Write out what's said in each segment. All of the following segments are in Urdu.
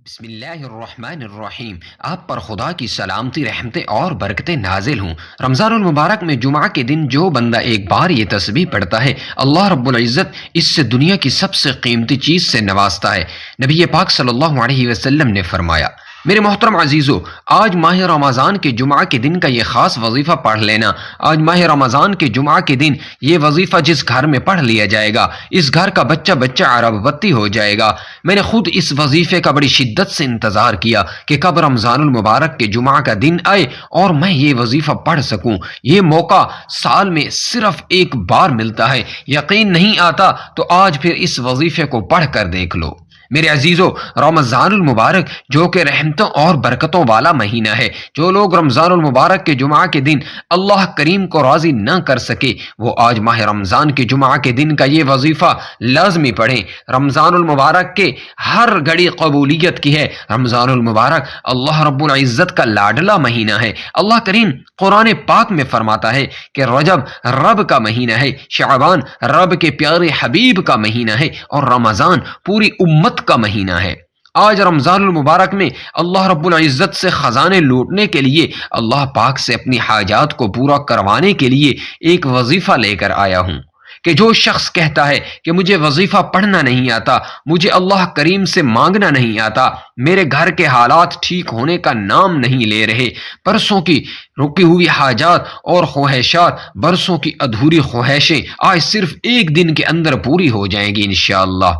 بسم اللہ الرحمن الرحیم۔ آپ پر خدا کی سلامتی، رحمتیں اور برکتیں نازل ہوں۔ رمضان المبارک میں جمعہ کے دن جو بندہ ایک بار یہ تسبیح پڑھتا ہے، اللہ رب العزت اس سے دنیا کی سب سے قیمتی چیز سے نوازتا ہے۔ نبی پاک صلی اللہ علیہ وسلم نے فرمایا، میرے محترم عزیزو، آج ماہ رمضان کے جمعہ کے دن کا یہ خاص وظیفہ پڑھ لینا۔ آج ماہ رمضان کے جمعہ کے دن یہ وظیفہ جس گھر میں پڑھ لیا جائے گا، اس گھر کا بچہ بچہ عرب بتی ہو جائے گا۔ میں نے خود اس وظیفے کا بڑی شدت سے انتظار کیا کہ کب رمضان المبارک کے جمعہ کا دن آئے اور میں یہ وظیفہ پڑھ سکوں۔ یہ موقع سال میں صرف ایک بار ملتا ہے۔ یقین نہیں آتا تو آج پھر اس وظیفے کو پڑھ کر دیکھ لو۔ میرے عزیزو، رمضان المبارک جو کہ رحمتوں اور برکتوں والا مہینہ ہے، جو لوگ رمضان المبارک کے جمعہ کے دن اللہ کریم کو راضی نہ کر سکے، وہ آج ماہ رمضان کے جمعہ کے دن کا یہ وظیفہ لازمی پڑھیں۔ رمضان المبارک کے ہر گھڑی قبولیت کی ہے۔ رمضان المبارک اللہ رب العزت کا لاڈلا مہینہ ہے۔ اللہ کریم قرآن پاک میں فرماتا ہے کہ رجب رب کا مہینہ ہے، شعبان رب کے پیارے حبیب کا مہینہ ہے، اور رمضان پوری امت کا مہینہ ہے۔ آج رمضان المبارک میں اللہ رب العزت سے خزانے لوٹنے کے لیے، اللہ پاک سے اپنی حاجات کو پورا کروانے کے لیے ایک وظیفہ لے کر آیا ہوں کہ جو شخص کہتا ہے کہ مجھے وظیفہ پڑھنا نہیں آتا، مجھے اللہ کریم سے مانگنا نہیں آتا، میرے گھر کے حالات ٹھیک ہونے کا نام نہیں لے رہے، برسوں کی رکی ہوئی حاجات اور خواہشات، برسوں کی ادھوری خواہشیں آج صرف ایک دن کے اندر پوری ہو جائیں گی انشاءاللہ۔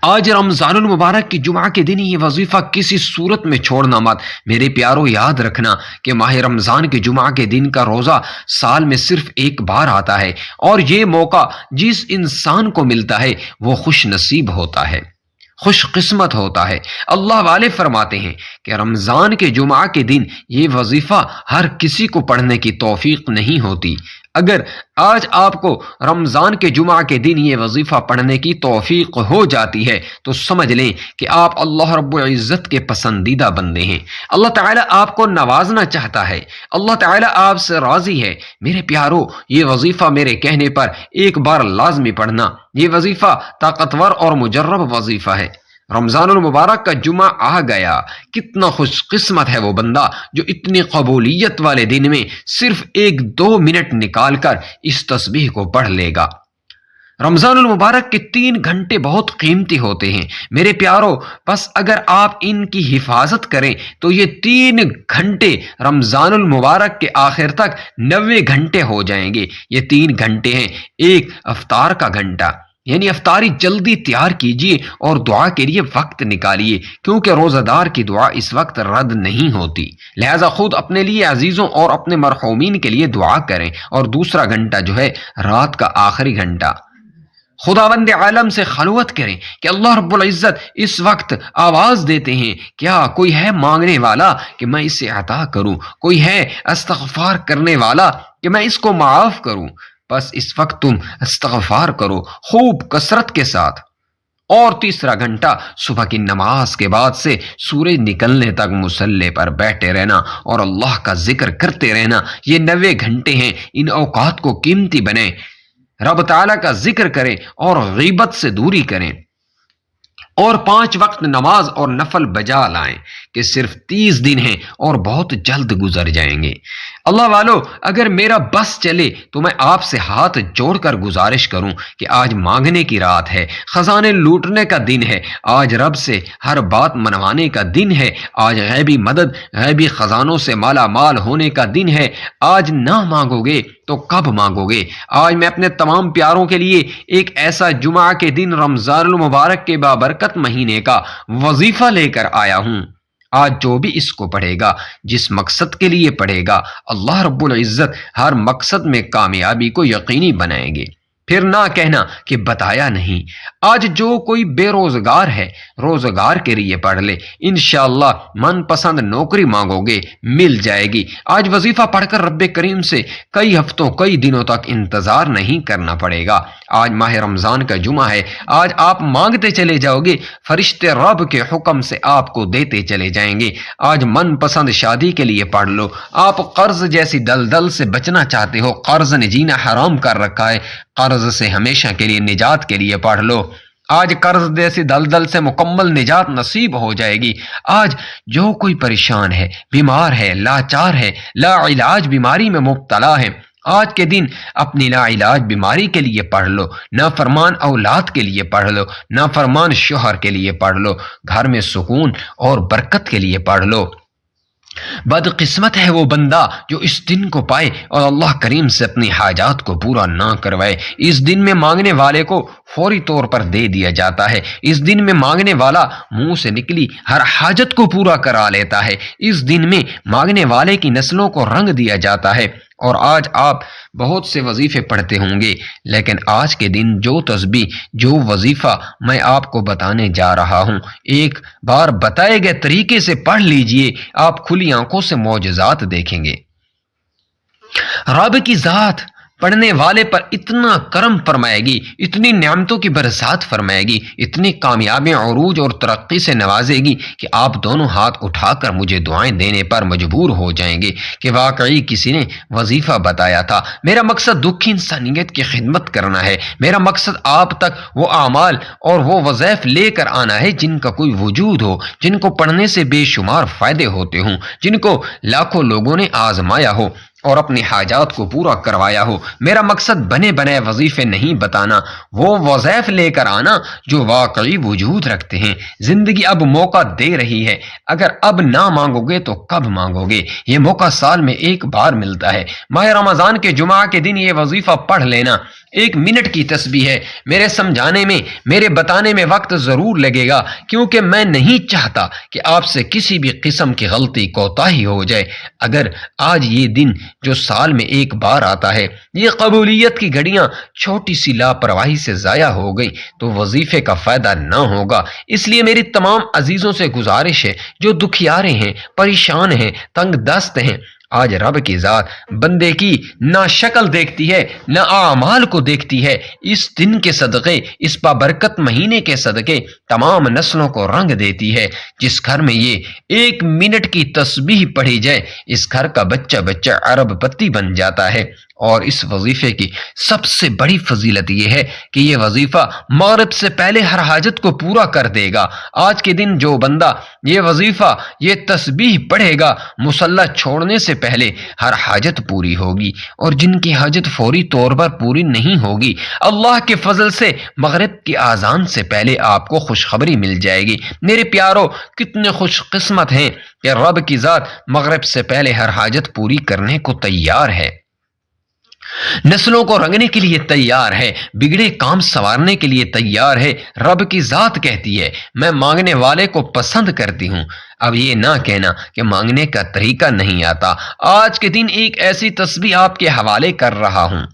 آج رمضان المبارک کی جمعہ کے دن یہ وظیفہ کسی صورت میں چھوڑنا مت۔ میرے پیارو، یاد رکھنا کہ ماہ رمضان کے جمعہ کے دن کا روزہ سال میں صرف ایک بار آتا ہے، اور یہ موقع جس انسان کو ملتا ہے وہ خوش نصیب ہوتا ہے، خوش قسمت ہوتا ہے۔ اللہ والے فرماتے ہیں کہ رمضان کے جمعہ کے دن یہ وظیفہ ہر کسی کو پڑھنے کی توفیق نہیں ہوتی۔ اگر آج آپ کو رمضان کے جمعہ کے دن یہ وظیفہ پڑھنے کی توفیق ہو جاتی ہے تو سمجھ لیں کہ آپ اللہ رب العزت کے پسندیدہ بندے ہیں۔ اللہ تعالیٰ آپ کو نوازنا چاہتا ہے، اللہ تعالیٰ آپ سے راضی ہے۔ میرے پیارو، یہ وظیفہ میرے کہنے پر ایک بار لازمی پڑھنا۔ یہ وظیفہ طاقتور اور مجرب وظیفہ ہے۔ رمضان المبارک کا جمعہ آ گیا، کتنا خوش قسمت ہے وہ بندہ جو اتنی قبولیت والے دن میں صرف 1-2 منٹ نکال کر اس تسبیح کو پڑھ لے گا۔ رمضان المبارک کے 3 گھنٹے بہت قیمتی ہوتے ہیں میرے پیارو، بس اگر آپ ان کی حفاظت کریں تو یہ 3 گھنٹے رمضان المبارک کے آخر تک 90 گھنٹے ہو جائیں گے۔ یہ 3 گھنٹے ہیں، ایک افطار کا گھنٹہ، یعنی افطاری جلدی تیار کیجئے اور دعا کے لیے وقت نکالیے، کیونکہ روزہ دار کی دعا اس وقت رد نہیں ہوتی۔ لہذا خود اپنے لیے، عزیزوں اور اپنے مرحومین کے لیے دعا کریں۔ اور دوسرا گھنٹہ جو ہے رات کا آخری گھنٹہ، خداوند عالم سے خلوت کریں کہ اللہ رب العزت اس وقت آواز دیتے ہیں، کیا کوئی ہے مانگنے والا کہ میں اسے عطا کروں؟ کوئی ہے استغفار کرنے والا کہ میں اس کو معاف کروں؟ بس اس وقت تم استغفار کرو خوب کثرت کے ساتھ۔ اور تیسرا گھنٹہ صبح کی نماز کے بعد سے سورج نکلنے تک مصلی پر بیٹھے رہنا اور اللہ کا ذکر کرتے رہنا۔ یہ 90 گھنٹے ہیں، ان اوقات کو قیمتی بنیں، رب تعالیٰ کا ذکر کریں اور غیبت سے دوری کریں، اور 5 وقت نماز اور نفل بجا لائیں کہ صرف 30 دن ہیں اور بہت جلد گزر جائیں گے۔ اللہ والو، اگر میرا بس چلے تو میں آپ سے ہاتھ جوڑ کر گزارش کروں کہ آج مانگنے کی رات ہے، خزانے لوٹنے کا دن ہے، آج رب سے ہر بات منوانے کا دن ہے، آج غیبی مدد، غیبی خزانوں سے مالا مال ہونے کا دن ہے۔ آج نہ مانگو گے تو کب مانگو گے؟ آج میں اپنے تمام پیاروں کے لیے ایک ایسا جمعہ کے دن رمضان المبارک کے بابرکت مہینے کا وظیفہ لے کر آیا ہوں۔ آج جو بھی اس کو پڑھے گا، جس مقصد کے لیے پڑھے گا، اللہ رب العزت ہر مقصد میں کامیابی کو یقینی بنائیں گے۔ پھر نہ کہنا کہ بتایا نہیں۔ آج جو کوئی بے روزگار ہے، روزگار کے لیے پڑھ لے، انشاءاللہ من پسند نوکری مانگو گے مل جائے گی۔ آج وظیفہ پڑھ کر رب کریم سے کئی ہفتوں، کئی دنوں تک انتظار نہیں کرنا پڑے گا۔ آج ماہ رمضان کا جمعہ ہے، آج آپ مانگتے چلے جاؤ گے، فرشتے رب کے حکم سے آپ کو دیتے چلے جائیں گے۔ آج من پسند شادی کے لیے پڑھ لو۔ آپ قرض جیسی دلدل سے بچنا چاہتے ہو، قرض نے جینا حرام کر رکھا ہے، قرض سے ہمیشہ کے لیے نجات کے لیے پڑھ لو۔ آج قرض جیسی دلدل سے مکمل نجات نصیب ہو جائے گی۔ آج جو کوئی پریشان ہے، بیمار ہے، لاچار ہے، لا علاج بیماری میں مبتلا ہے، آج کے دن اپنی لا علاج بیماری کے لیے پڑھ لو، نافرمان اولاد کے لیے پڑھ لو، نافرمان شوہر کے لیے پڑھ لو، گھر میں سکون اور برکت کے لیے پڑھ لو۔ بدقسمت ہے وہ بندہ جو اس دن کو پائے اور اللہ کریم سے اپنی حاجات کو پورا نہ کروائے۔ اس دن میں مانگنے والے کو فوری طور پر دے دیا جاتا ہے۔ اس دن میں مانگنے والا منہ سے نکلی ہر حاجت کو پورا کرا لیتا ہے۔ اس دن میں مانگنے والے کی نسلوں کو رنگ دیا جاتا ہے۔ اور آج آپ بہت سے وظیفے پڑھتے ہوں گے، لیکن آج کے دن جو تسبیح، جو وظیفہ میں آپ کو بتانے جا رہا ہوں، ایک بار بتائے گئے طریقے سے پڑھ لیجئے، آپ کھلی آنکھوں سے معجزات دیکھیں گے۔ رب کی ذات پڑھنے والے پر اتنا کرم فرمائے گی، اتنی نعمتوں کی برسات فرمائے گی، اتنی کامیابیاں، عروج اور ترقی سے نوازے گی کہ آپ دونوں ہاتھ اٹھا کر مجھے دعائیں دینے پر مجبور ہو جائیں گے کہ واقعی کسی نے وظیفہ بتایا تھا۔ میرا مقصد دکھی انسانیت کی خدمت کرنا ہے۔ میرا مقصد آپ تک وہ اعمال اور وہ وظائف لے کر آنا ہے جن کا کوئی وجود ہو، جن کو پڑھنے سے بے شمار فائدے ہوتے ہوں، جن کو لاکھوں لوگوں نے آزمایا ہو اور اپنی حاجات کو پورا کروایا ہو۔ میرا مقصد بنے بنائے وظیفے نہیں بتانا، وہ وظائف لے کر آنا جو واقعی وجود رکھتے ہیں۔ زندگی اب موقع دے رہی ہے، اگر اب نہ مانگو گے تو کب مانگو گے؟ یہ موقع سال میں ایک بار ملتا ہے۔ ماہ رمضان کے جمعہ کے دن یہ وظیفہ پڑھ لینا 1 منٹ کی تسبیح ہے۔ میرے سمجھانے میں، میرے بتانے میں وقت ضرور لگے گا، کیونکہ میں نہیں چاہتا کہ آپ سے کسی بھی قسم کی غلطی کوتاہی ہو جائے۔ اگر آج یہ دن جو سال میں ایک بار آتا ہے، یہ قبولیت کی گھڑیاں چھوٹی سی لاپرواہی سے ضائع ہو گئی تو وظیفے کا فائدہ نہ ہوگا۔ اس لیے میری تمام عزیزوں سے گزارش ہے جو دکھیارے ہیں، پریشان ہیں، تنگ دست ہیں، آج رب کی ذات بندے کی نہ شکل دیکھتی ہے نہ اعمال کو دیکھتی ہے۔ اس دن کے صدقے، اس بابرکت مہینے کے صدقے تمام نسلوں کو رنگ دیتی ہے۔ جس گھر میں یہ 1 منٹ کی تسبیح پڑھی جائے، اس گھر کا بچہ بچہ ارب پتی بن جاتا ہے۔ اور اس وظیفے کی سب سے بڑی فضیلت یہ ہے کہ یہ وظیفہ مغرب سے پہلے ہر حاجت کو پورا کر دے گا۔ آج کے دن جو بندہ یہ وظیفہ، یہ تسبیح پڑھے گا، مصلی چھوڑنے سے پہلے ہر حاجت پوری ہوگی، اور جن کی حاجت فوری طور پر پوری نہیں ہوگی، اللہ کے فضل سے مغرب کی اذان سے پہلے آپ کو خوشخبری مل جائے گی۔ میرے پیارو، کتنے خوش قسمت ہیں کہ رب کی ذات مغرب سے پہلے ہر حاجت پوری کرنے کو تیار ہے، نسلوں کو رنگنے کے لیے تیار ہے، بگڑے کام سنوارنے کے لیے تیار ہے۔ رب کی ذات کہتی ہے، میں مانگنے والے کو پسند کرتی ہوں۔ اب یہ نہ کہنا کہ مانگنے کا طریقہ نہیں آتا۔ آج کے دن ایک ایسی تسبیح آپ کے حوالے کر رہا ہوں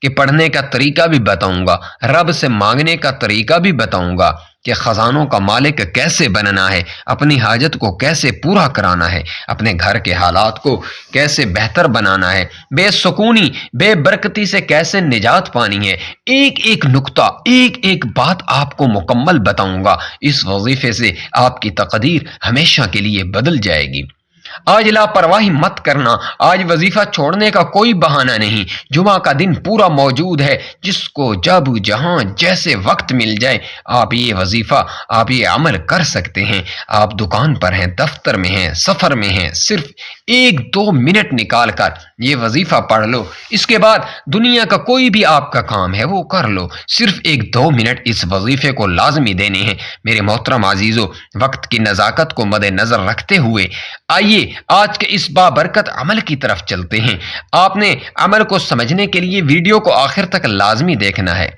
کہ پڑھنے کا طریقہ بھی بتاؤں گا، رب سے مانگنے کا طریقہ بھی بتاؤں گا کہ خزانوں کا مالک کیسے بننا ہے، اپنی حاجت کو کیسے پورا کرانا ہے، اپنے گھر کے حالات کو کیسے بہتر بنانا ہے، بے سکونی، بے برکتی سے کیسے نجات پانی ہے۔ ایک ایک نقطہ، ایک ایک بات آپ کو مکمل بتاؤں گا۔ اس وظیفے سے آپ کی تقدیر ہمیشہ کے لیے بدل جائے گی۔ آج لاپرواہی مت کرنا، آج وظیفہ چھوڑنے کا کوئی بہانہ نہیں۔ جمعہ کا دن پورا موجود ہے، جس کو جب جہاں جیسے وقت مل جائے آپ یہ وظیفہ، آپ یہ عمل کر سکتے ہیں۔ آپ دکان پر ہیں، دفتر میں ہیں، سفر میں ہیں، صرف 1-2 منٹ نکال کر یہ وظیفہ پڑھ لو۔ اس کے بعد دنیا کا کوئی بھی آپ کا کام ہے وہ کر لو، صرف 1-2 منٹ اس وظیفے کو لازمی دینے ہیں۔ میرے محترم عزیزو، وقت کی نزاکت کو مد نظر رکھتے ہوئے آئیے آج کے اس بابرکت عمل کی طرف چلتے ہیں۔ آپ نے عمل کو سمجھنے کے لیے ویڈیو کو آخر تک لازمی دیکھنا ہے۔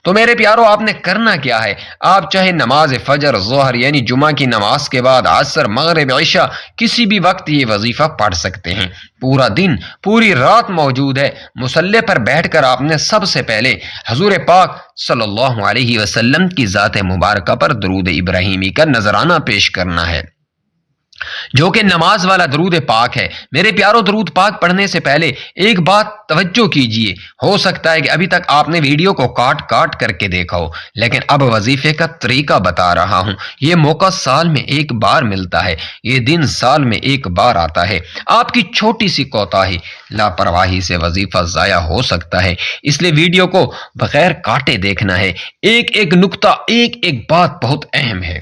تو میرے پیارو، آپ نے کرنا کیا ہے؟ آپ چاہے نماز فجر، ظہر یعنی جمعہ کی نماز کے بعد، عصر، مغرب، عشاء کسی بھی وقت یہ وظیفہ پڑھ سکتے ہیں۔ پورا دن، پوری رات موجود ہے۔ مصلی پر بیٹھ کر آپ نے سب سے پہلے حضور پاک صلی اللہ علیہ وسلم کی ذات مبارکہ پر درود ابراہیمی کا نذرانہ پیش کرنا ہے۔ جو کہ نماز والا درود پاک ہے۔ میرے پیارو، درود پاک پڑھنے سے پہلے ایک بات توجہ کیجئے، ہو سکتا ہے کہ ابھی تک آپ نے ویڈیو کو کاٹ کاٹ کر کے دیکھا ہو، لیکن اب وظیفے کا طریقہ بتا رہا ہوں۔ یہ موقع سال میں ایک بار ملتا ہے، یہ دن سال میں ایک بار آتا ہے۔ آپ کی چھوٹی سی کوتاہی، لاپرواہی سے وظیفہ ضائع ہو سکتا ہے، اس لیے ویڈیو کو بغیر کاٹے دیکھنا ہے۔ ایک ایک نقطہ، ایک ایک بات بہت اہم ہے۔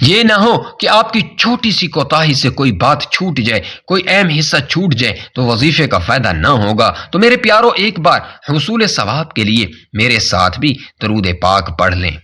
یہ نہ ہو کہ آپ کی چھوٹی سی کوتاہی سے کوئی بات چھوٹ جائے، کوئی اہم حصہ چھوٹ جائے تو وظیفے کا فائدہ نہ ہوگا۔ تو میرے پیارو، ایک بار حصول ثواب کے لیے میرے ساتھ بھی درود پاک پڑھ لیں۔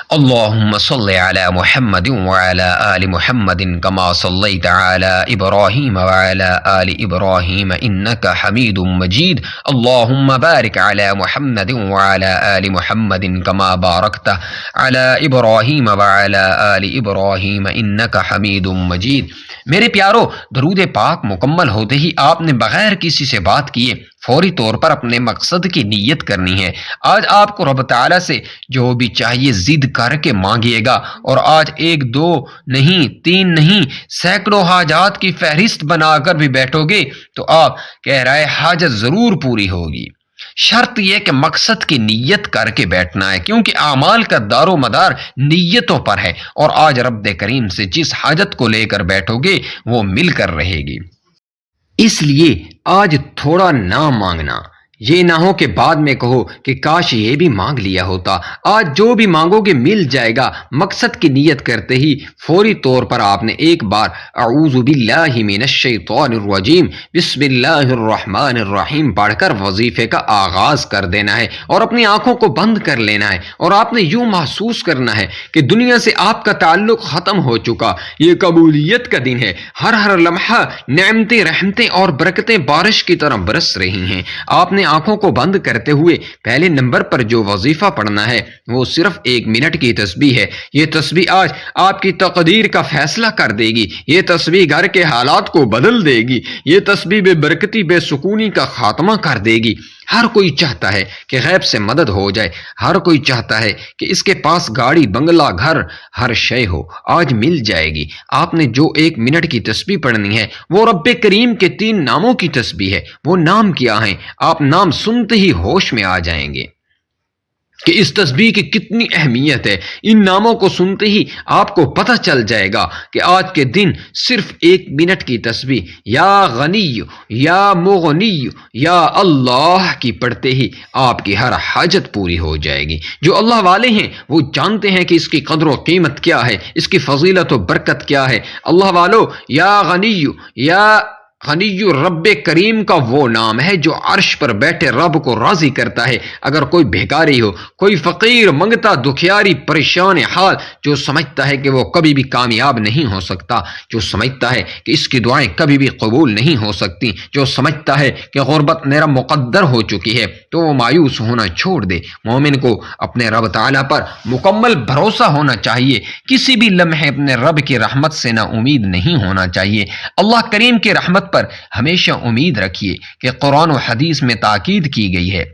اللهم صل على محمد وعلى آل محمد كما صليت على إبراهيم وعلى آل إبراهيم إنك حميد مجيد. اللهم بارك على محمد وعلى آل محمد كما باركت على إبراهيم وعلى آل إبراهيم إنك حميد مجيد. میرے پیارو، درود پاک مکمل ہوتے ہی آپ نے بغیر کسی سے بات کیے فوری طور پر اپنے مقصد کی نیت کرنی ہے۔ آج آپ کو رب تعالیٰ سے جو بھی چاہیے ضد کر کے مانگیے گا، اور آج ایک دو نہیں، تین نہیں، سینکڑوں حاجات کی فہرست بنا کر بھی بیٹھو گے تو آپ کہہ رہے حاجت ضرور پوری ہوگی۔ شرط یہ کہ مقصد کی نیت کر کے بیٹھنا ہے، کیونکہ اعمال کا دار و مدار نیتوں پر ہے، اور آج رب کریم سے جس حاجت کو لے کر بیٹھو گے وہ مل کر رہے گی۔ اس لیے آج تھوڑا نہ مانگنا، یہ نہ ہو کہ بعد میں کہو کہ کاش یہ بھی مانگ لیا ہوتا۔ آج جو بھی مانگو گے مل جائے گا۔ مقصد کی نیت کرتے ہی فوری طور پر آپ نے ایک بار اعوذ باللہ من الشیطان الرجیم بسم اللہ الرحمن الرحیم پڑھ کر وظیفے کا آغاز کر دینا ہے، اور اپنی آنکھوں کو بند کر لینا ہے، اور آپ نے یوں محسوس کرنا ہے کہ دنیا سے آپ کا تعلق ختم ہو چکا۔ یہ قبولیت کا دن ہے، ہر لمحہ نعمتیں، رحمتیں اور برکتیں بارش کی طرح برس رہی ہیں۔ آپ نے آنکھوں کو بند کرتے ہوئے پہلے نمبر پر جو وظیفہ پڑھنا ہے وہ صرف 1 منٹ کی تسبیح ہے۔ یہ تسبیح آج آپ کی تقدیر کا فیصلہ کر دے گی۔ یہ تسبیح گھر کے حالات کو بدل دے گی۔ یہ تسبیح بے برکتی، بے سکونی کا خاتمہ کر دے گی۔ ہر کوئی چاہتا ہے کہ غیب سے مدد ہو جائے، ہر کوئی چاہتا ہے کہ اس کے پاس گاڑی، بنگلہ، گھر، ہر شے ہو۔ آج مل جائے گی۔ آپ نے جو 1 منٹ کی تسبیح پڑھنی ہے وہ رب کریم کے 3 ناموں کی تسبیح ہے۔ وہ نام کیا ہیں؟ آپ نام سنتے ہی ہوش میں آ جائیں گے کہ اس تسبیح کی کتنی اہمیت ہے۔ ان ناموں کو سنتے ہی آپ کو پتہ چل جائے گا کہ آج کے دن صرف 1 منٹ کی تسبیح یا غنی یا مغنی یا اللہ کی پڑھتے ہی آپ کی ہر حاجت پوری ہو جائے گی۔ جو اللہ والے ہیں وہ جانتے ہیں کہ اس کی قدر و قیمت کیا ہے، اس کی فضیلت و برکت کیا ہے۔ اللہ والو، یا غنی رب کریم کا وہ نام ہے جو عرش پر بیٹھے رب کو راضی کرتا ہے۔ اگر کوئی بھیکاری ہو، کوئی فقیر، منگتا، دکھیاری، پریشان حال، جو سمجھتا ہے کہ وہ کبھی بھی کامیاب نہیں ہو سکتا، جو سمجھتا ہے کہ اس کی دعائیں کبھی بھی قبول نہیں ہو سکتی، جو سمجھتا ہے کہ غربت میرا مقدر ہو چکی ہے، تو وہ مایوس ہونا چھوڑ دے۔ مومن کو اپنے رب تعالیٰ پر مکمل بھروسہ ہونا چاہیے۔ کسی بھی لمحے اپنے رب کی رحمت سے نا امید نہیں ہونا چاہیے۔ اللہ کریم کی رحمت پر ہمیشہ امید رکھیے کہ قرآن و حدیث میں تاکید کی گئی ہے۔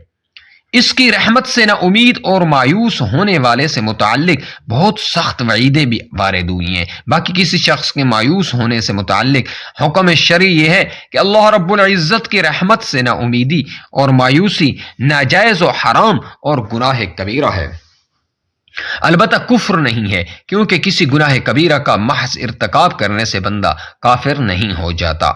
اس کی رحمت سے نا امید اور مایوس ہونے والے سے متعلق بہت سخت وعیدیں بھی وارد ہوئی ہیں۔ باقی کسی شخص کے مایوس ہونے سے متعلق حکم شرعی یہ ہے کہ اللہ رب العزت کی رحمت سے نا امیدی اور مایوسی ناجائز و حرام اور گناہ کبیرہ ہے، البتہ کفر نہیں ہے، کیونکہ کسی گناہ کبیرہ کا محض ارتکاب کرنے سے بندہ کافر نہیں ہو جاتا۔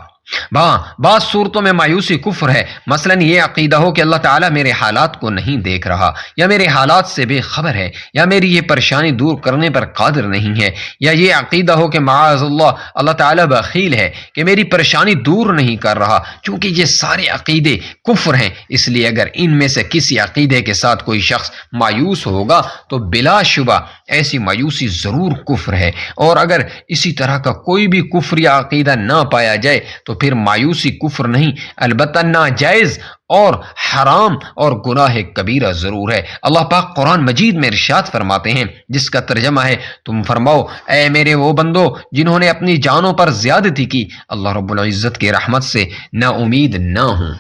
بعض صورتوں میں مایوسی کفر ہے، مثلا یہ عقیدہ ہو کہ اللہ تعالیٰ میرے حالات کو نہیں دیکھ رہا، یا میرے حالات سے بے خبر ہے، یا میری یہ پریشانی دور کرنے پر قادر نہیں ہے، یا یہ عقیدہ ہو کہ معاذ اللہ تعالیٰ بخیل ہے کہ میری پریشانی دور نہیں کر رہا۔ چونکہ یہ سارے عقیدے کفر ہیں، اس لیے اگر ان میں سے کسی عقیدے کے ساتھ کوئی شخص مایوس ہوگا تو بلا شبہ ایسی مایوسی ضرور کفر ہے، اور اگر اسی طرح کا کوئی بھی کفر یا عقیدہ نہ پایا جائے تو پھر مایوسی کفر نہیں، البتہ ناجائز اور حرام اور گناہ کبیرہ ضرور ہے۔ اللہ پاک قرآن مجید میں ارشاد فرماتے ہیں، جس کا ترجمہ ہے، تم فرماؤ اے میرے وہ بندو جنہوں نے اپنی جانوں پر زیادتی کی، اللہ رب العزت کی رحمت سے نا امید نہ ہوں۔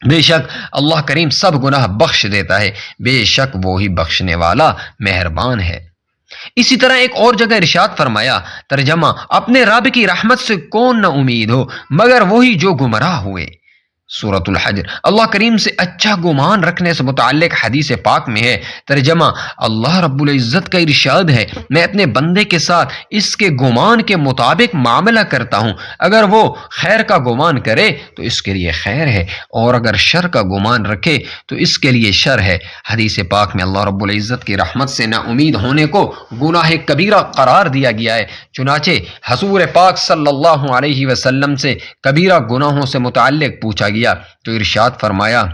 بے شک اللہ کریم سب گناہ بخش دیتا ہے، بے شک وہی بخشنے والا مہربان ہے۔ اسی طرح ایک اور جگہ ارشاد فرمایا، ترجمہ، اپنے رب کی رحمت سے کون نہ امید ہو مگر وہی جو گمراہ ہوئے۔ سورۃ الحجر۔ اللہ کریم سے اچھا گمان رکھنے سے متعلق حدیث پاک میں ہے، ترجمہ، اللہ رب العزت کا ارشاد ہے، میں اپنے بندے کے ساتھ اس کے گمان کے مطابق معاملہ کرتا ہوں، اگر وہ خیر کا گمان کرے تو اس کے لیے خیر ہے، اور اگر شر کا گمان رکھے تو اس کے لیے شر ہے۔ حدیث پاک میں اللہ رب العزت کی رحمت سے نا امید ہونے کو گناہ کبیرہ قرار دیا گیا ہے۔ چنانچہ حضور پاک صلی اللہ علیہ وسلم سے کبیرہ گناہوں سے متعلق پوچھا گیا تو ارشاد فرمایا،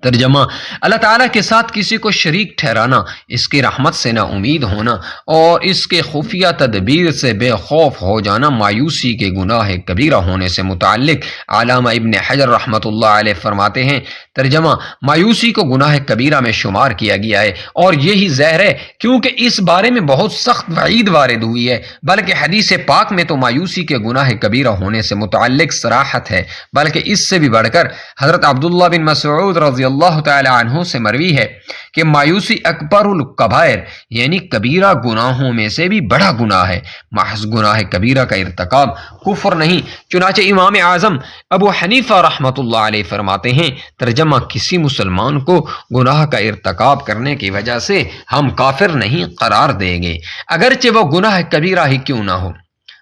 ترجمہ، اللہ تعالیٰ کے ساتھ کسی کو شریک ٹھہرانا، اس کی رحمت سے نا امید ہونا اور اس کے خفیہ تدبیر سے بے خوف ہو جانا مایوسی کے گناہ کبیرہ ہونے سے متعلق علامہ ابن حجر رحمۃ اللہ علیہ فرماتے ہیں، ترجمہ، مایوسی کو گناہ کبیرہ میں شمار کیا گیا ہے، اور یہی ظاہر ہے کیونکہ اس بارے میں بہت سخت وعید وارد ہوئی ہے، بلکہ حدیث پاک میں تو مایوسی کے گناہ کبیرہ ہونے سے متعلق صراحت ہے، بلکہ اس سے بھی بڑھ کر حضرت عبداللہ بن مسعود رضی اللہ تعالی عنہ سے مروی ہے کہ مایوسی اکبر الکبائر یعنی کبیرہ گناہوں میں سے بھی بڑا گناہ ہے۔ محض گناہ کبیرہ کا ارتکاب کفر نہیں، چنانچہ امام اعظم ابو حنیفہ رحمۃ اللہ علیہ فرماتے ہیں، ترجمہ، کسی مسلمان کو گناہ کا ارتکاب کرنے کی وجہ سے ہم کافر نہیں قرار دیں گے، اگرچہ وہ گناہ کبیرہ ہی کیوں نہ ہو،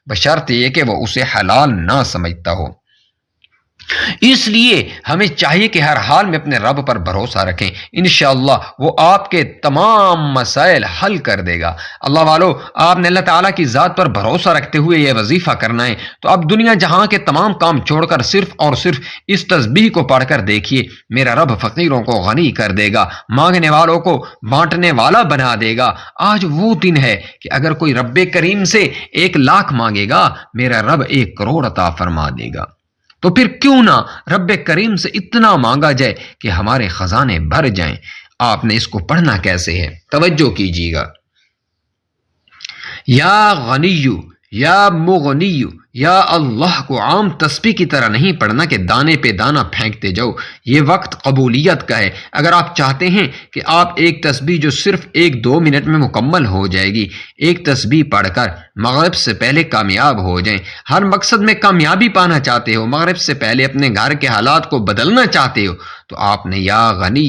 بشرط یہ کہ وہ اسے حلال نہ سمجھتا ہو۔ اس لیے ہمیں چاہیے کہ ہر حال میں اپنے رب پر بھروسہ رکھیں، انشاءاللہ وہ آپ کے تمام مسائل حل کر دے گا۔ اللہ والو، آپ نے اللہ تعالیٰ کی ذات پر بھروسہ رکھتے ہوئے یہ وظیفہ کرنا ہے تو اب دنیا جہاں کے تمام کام چھوڑ کر صرف اور صرف اس تسبیح کو پڑھ کر دیکھیے، میرا رب فقیروں کو غنی کر دے گا، مانگنے والوں کو بانٹنے والا بنا دے گا۔ آج وہ دن ہے کہ اگر کوئی رب کریم سے 1,00,000 مانگے گا، میرا رب 1 کروڑ عطا فرما دے گا۔ تو پھر کیوں نہ رب کریم سے اتنا مانگا جائے کہ ہمارے خزانے بھر جائیں۔ آپ نے اس کو پڑھنا کیسے ہے، توجہ کیجیے گا۔ یا غنی، یا مغنی، یا اللہ کو عام تسبیح کی طرح نہیں پڑھنا کہ دانے پہ دانہ پھینکتے جاؤ، یہ وقت قبولیت کا ہے۔ اگر آپ چاہتے ہیں کہ آپ ایک تسبیح جو صرف 1-2 منٹ میں مکمل ہو جائے گی، ایک تسبیح پڑھ کر مغرب سے پہلے کامیاب ہو جائیں، ہر مقصد میں کامیابی پانا چاہتے ہو، مغرب سے پہلے اپنے گھر کے حالات کو بدلنا چاہتے ہو، تو آپ نے یا غنی،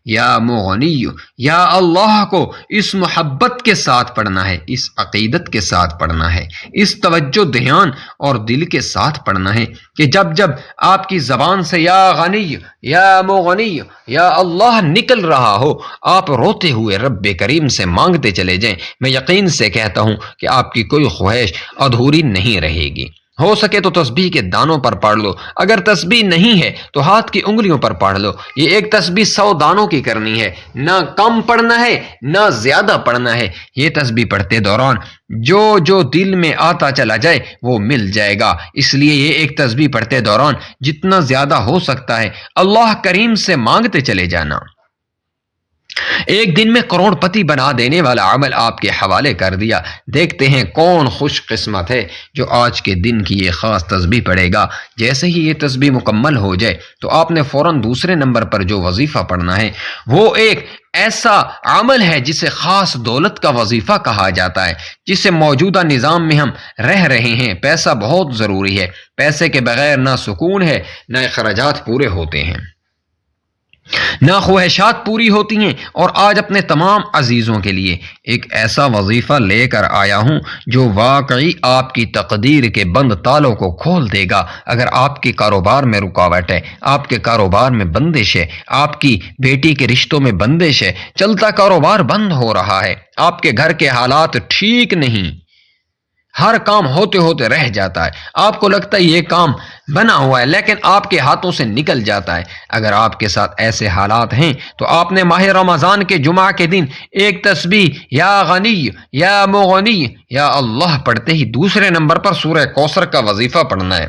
یا مغنی، یا اللہ کو اس محبت کے ساتھ پڑھنا ہے، اس عقیدت کے ساتھ پڑھنا ہے، اس توجہ دھیان اور دل کے ساتھ پڑھنا ہے کہ جب جب آپ کی زبان سے یا غنی، یا مغنی، یا اللہ نکل رہا ہو، آپ روتے ہوئے رب کریم سے مانگتے چلے جائیں۔ میں یقین سے کہتا ہوں کہ آپ کی کوئی خواہش ادھوری نہیں رہے گی۔ ہو سکے تو تسبیح کے دانوں پر پڑھ لو، اگر تسبیح نہیں ہے تو ہاتھ کی انگلیوں پر پڑھ لو۔ یہ ایک تسبیح 100 دانوں کی کرنی ہے، نہ کم پڑھنا ہے نہ زیادہ پڑھنا ہے۔ یہ تسبیح پڑھتے دوران جو دل میں آتا چلا جائے وہ مل جائے گا، اس لیے یہ ایک تسبیح پڑھتے دوران جتنا زیادہ ہو سکتا ہے اللہ کریم سے مانگتے چلے جانا۔ ایک دن میں کروڑ پتی بنا دینے والا عمل آپ کے حوالے کر دیا، دیکھتے ہیں کون خوش قسمت ہے جو آج کے دن کی یہ خاص تسبیح پڑھے گا۔ جیسے ہی یہ تسبیح مکمل ہو جائے تو آپ نے فوراً دوسرے نمبر پر جو وظیفہ پڑھنا ہے وہ ایک ایسا عمل ہے جسے خاص دولت کا وظیفہ کہا جاتا ہے، جسے موجودہ نظام میں ہم رہ رہے ہیں۔ پیسہ بہت ضروری ہے، پیسے کے بغیر نہ سکون ہے، نہ اخراجات پورے ہوتے ہیں، نہ خواہشات پوری ہوتی ہیں۔ اور آج اپنے تمام عزیزوں کے لیے ایک ایسا وظیفہ لے کر آیا ہوں جو واقعی آپ کی تقدیر کے بند تالوں کو کھول دے گا۔ اگر آپ کے کاروبار میں رکاوٹ ہے، آپ کے کاروبار میں بندش ہے، آپ کی بیٹی کے رشتوں میں بندش ہے، چلتا کاروبار بند ہو رہا ہے، آپ کے گھر کے حالات ٹھیک نہیں، ہر کام ہوتے ہوتے رہ جاتا ہے، آپ کو لگتا ہے یہ کام بنا ہوا ہے لیکن آپ کے ہاتھوں سے نکل جاتا ہے، اگر آپ کے ساتھ ایسے حالات ہیں تو آپ نے ماہ رمضان کے جمعہ کے دن ایک تسبیح یا غنی، یا مغنی، یا اللہ پڑھتے ہی دوسرے نمبر پر سورہ کوثر کا وظیفہ پڑھنا ہے۔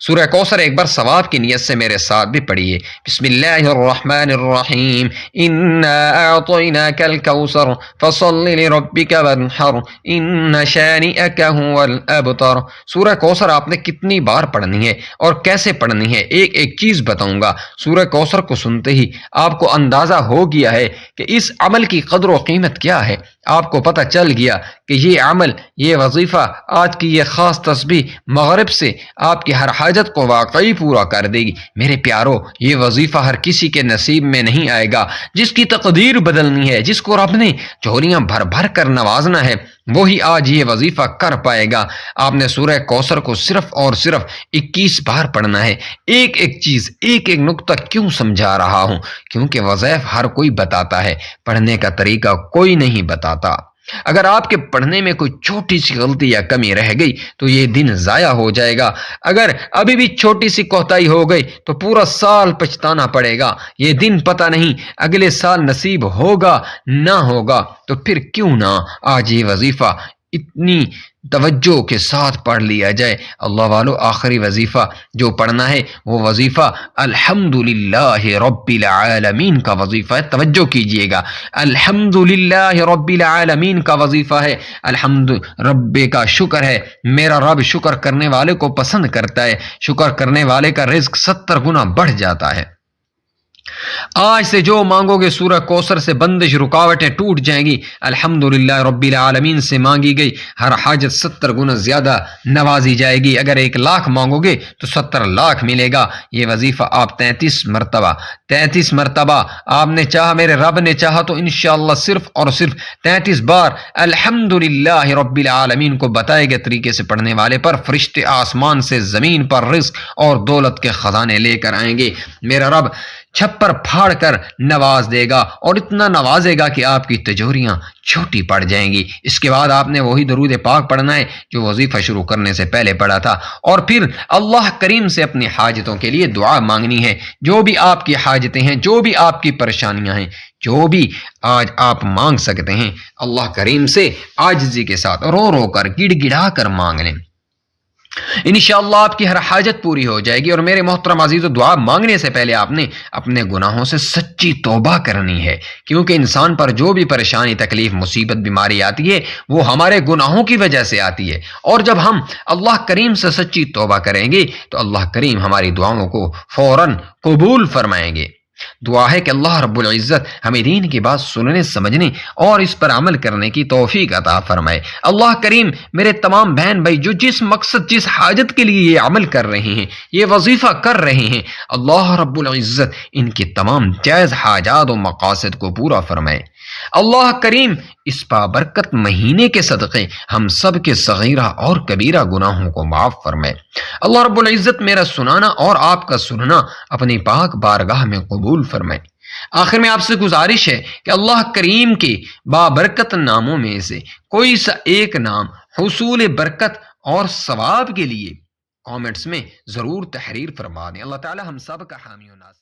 سورہ کوثر ایک بار ثواب کی نیت سے میرے ساتھ بھی پڑھیے۔ بسم اللہ الرحمن الرحیم، انا اعطیناک الکوثر فصل لربک وانحر ان شانئک هو الابتر۔ سورہ کوثر آپ نے کتنی بار پڑھنی ہے اور کیسے پڑھنی ہے، ایک ایک چیز بتاؤں گا۔ سورہ کوثر کو سنتے ہی آپ کو اندازہ ہو گیا ہے کہ اس عمل کی قدر و قیمت کیا ہے۔ آپ کو پتہ چل گیا کہ یہ عمل، یہ وظیفہ، آج کی یہ خاص تسبیح مغرب سے آپ کی ہر حاجت کو واقعی پورا کر دے گی۔ میرے پیارو، یہ وظیفہ ہر کسی کے نصیب میں نہیں آئے گا۔ جس کی تقدیر بدلنی ہے، جس کو رب نے جھولیاں بھر بھر کر نوازنا ہے، وہی آج یہ وظیفہ کر پائے گا۔ آپ نے سورہ کوثر کو صرف اور صرف 21 بار پڑھنا ہے۔ ایک ایک چیز، ایک ایک نقطہ کیوں سمجھا رہا ہوں؟ کیونکہ وظائف ہر کوئی بتاتا ہے، پڑھنے کا طریقہ کوئی نہیں بتاتا۔ اگر آپ کے پڑھنے میں کوئی چھوٹی سی غلطی یا کمی رہ گئی تو یہ دن ضائع ہو جائے گا۔ اگر ابھی بھی چھوٹی سی کوتاہی ہو گئی تو پورا سال پچھتانا پڑے گا۔ یہ دن پتہ نہیں اگلے سال نصیب ہوگا نہ ہوگا، تو پھر کیوں نہ آج یہ وظیفہ اتنی توجہ کے ساتھ پڑھ لیا جائے۔ اللہ والو، آخری وظیفہ جو پڑھنا ہے وہ وظیفہ الحمدللہ رب العالمین کا وظیفہ ہے۔ توجہ کیجئے گا، الحمدللہ رب العالمین کا وظیفہ ہے۔ الحمد، رب کا شکر ہے، میرا رب شکر کرنے والے کو پسند کرتا ہے۔ شکر کرنے والے کا رزق 70 گنا بڑھ جاتا ہے۔ آج سے جو مانگو گے سورہ کوثر سے بندش، رکاوٹیں ٹوٹ جائیں گی۔ الحمدللہ رب العالمین سے مانگی گئی ہر حاجت 70 گنا زیادہ نوازی جائے گی۔ اگر 1 لاکھ مانگو گے تو 70 لاکھ ملے گا۔ یہ وظیفہ آپ 33 مرتبہ آپ نے چاہا، میرے رب نے چاہا تو انشاءاللہ صرف اور صرف 33 بار الحمدللہ رب العالمین کو بتائے گئے طریقے سے پڑھنے والے پر فرشتے آسمان سے زمین پر رزق اور دولت کے خزانے لے کر آئیں گے۔ میرا رب چھپر پھاڑ کر نواز دے گا، اور اتنا نوازے گا کہ آپ کی تجوریاں چھوٹی پڑ جائیں گی۔ اس کے بعد آپ نے وہی درود پاک پڑھنا ہے جو وظیفہ شروع کرنے سے پہلے پڑھا تھا، اور پھر اللہ کریم سے اپنی حاجتوں کے لیے دعا مانگنی ہے۔ جو بھی آپ کی حاجتیں ہیں، جو بھی آپ کی پریشانیاں ہیں، جو بھی آج آپ مانگ سکتے ہیں، اللہ کریم سے عاجزی کے ساتھ رو رو کر، گڑ گڑا کر مانگ لیں۔ انشاءاللہ آپ کی ہر حاجت پوری ہو جائے گی۔ اور میرے محترم عزیزو، دعا مانگنے سے پہلے آپ نے اپنے گناہوں سے سچی توبہ کرنی ہے، کیونکہ انسان پر جو بھی پریشانی، تکلیف، مصیبت، بیماری آتی ہے وہ ہمارے گناہوں کی وجہ سے آتی ہے۔ اور جب ہم اللہ کریم سے سچی توبہ کریں گے تو اللہ کریم ہماری دعاؤں کو فوراً قبول فرمائیں گے۔ دعا ہے کہ اللہ رب العزت ہمیں دین کی بات سننے، سمجھنے اور اس پر عمل کرنے کی توفیق عطا فرمائے۔ اللہ کریم میرے تمام بہن بھائی جو جس مقصد، جس حاجت کے لیے یہ عمل کر رہے ہیں، یہ وظیفہ کر رہے ہیں، اللہ رب العزت ان کی تمام جائز حاجات و مقاصد کو پورا فرمائے۔ اللہ کریم اس بابرکت مہینے کے صدقے ہم سب کے صغیرہ اور کبیرہ گناہوں کو معاف فرمائے۔ اللہ رب العزت میرا سنانا اور آپ کا سننا اپنی پاک بارگاہ میں قبول فرمائے۔ آخر میں آپ سے گزارش ہے کہ اللہ کریم کے بابرکت ناموں میں سے کوئی سا ایک نام حصول برکت اور ثواب کے لیے کامنٹس میں ضرور تحریر فرما دیں۔ اللہ تعالی ہم سب کا حامی و ناصر